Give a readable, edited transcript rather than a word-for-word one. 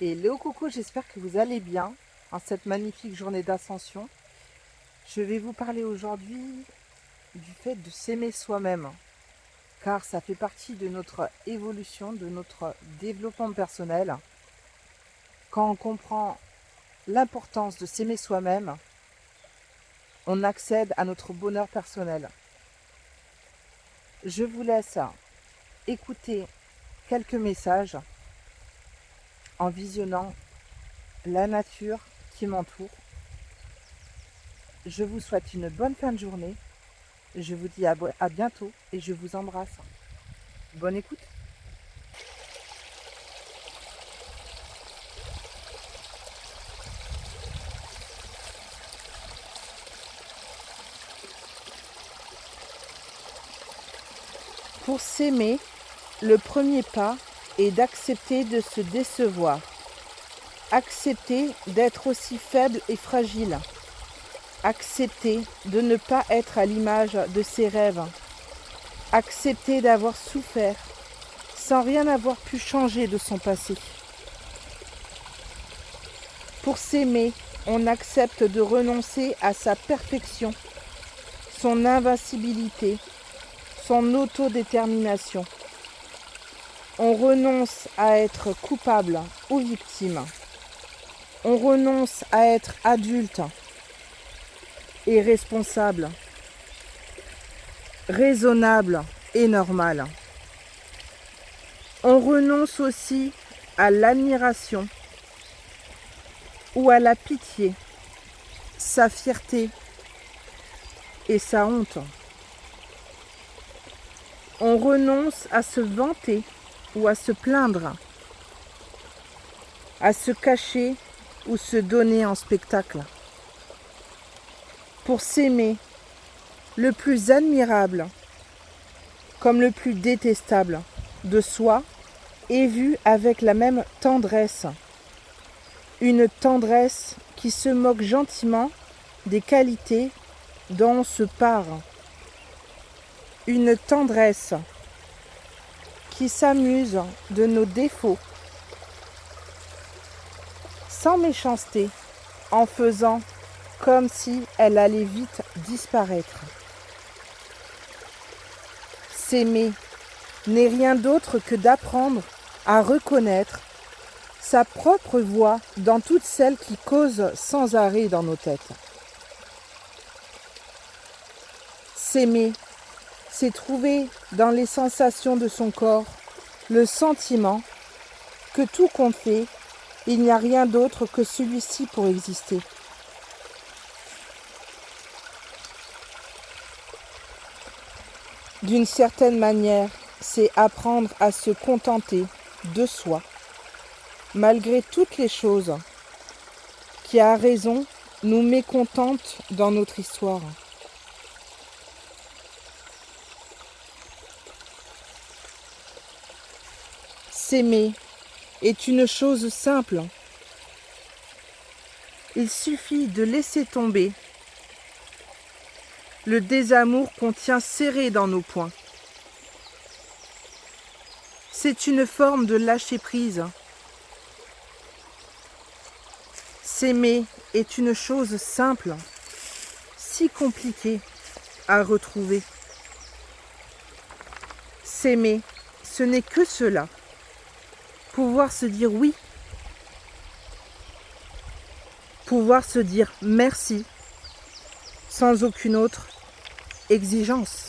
Hello coucou, j'espère que vous allez bien en cette magnifique journée d'ascension. Je vais vous parler aujourd'hui du fait de s'aimer soi-même, car ça fait partie de notre évolution, de notre développement personnel. Quand on comprend l'importance de s'aimer soi-même, on accède à notre bonheur personnel. Je vous laisse écouter quelques messages en visionnant la nature qui m'entoure. Je vous souhaite une bonne fin de journée. Je vous dis à bientôt et je vous embrasse. Bonne écoute. Pour s'aimer, le premier pas est d'accepter de se décevoir. Accepter d'être aussi faible et fragile. Accepter de ne pas être à l'image de ses rêves. Accepter d'avoir souffert sans rien avoir pu changer de son passé. Pour s'aimer, on accepte de renoncer à sa perfection, son invincibilité, son autodétermination. On renonce à être coupable ou victime. On renonce à être adulte et responsable, raisonnable et normal. On renonce aussi à l'admiration ou à la pitié, sa fierté et sa honte. On renonce à se vanter ou à se plaindre, à se cacher ou se donner en spectacle. Pour s'aimer, le plus admirable comme le plus détestable de soi est vu avec la même tendresse. Une tendresse qui se moque gentiment des qualités dont on se pare. Une tendresse qui s'amuse de nos défauts, sans méchanceté, en faisant comme si elle allait vite disparaître. S'aimer n'est rien d'autre que d'apprendre à reconnaître sa propre voix dans toutes celles qui causent sans arrêt dans nos têtes. S'aimer, c'est trouver dans les sensations de son corps le sentiment que tout compte fait, il n'y a rien d'autre que celui-ci pour exister. D'une certaine manière, c'est apprendre à se contenter de soi, malgré toutes les choses qui, à raison, nous mécontentent dans notre histoire. S'aimer est une chose simple. Il suffit de laisser tomber le désamour qu'on tient serré dans nos poings. C'est une forme de lâcher-prise. S'aimer est une chose simple, si compliquée à retrouver. S'aimer, ce n'est que cela. Pouvoir se dire oui. Pouvoir se dire merci sans aucune autre exigence.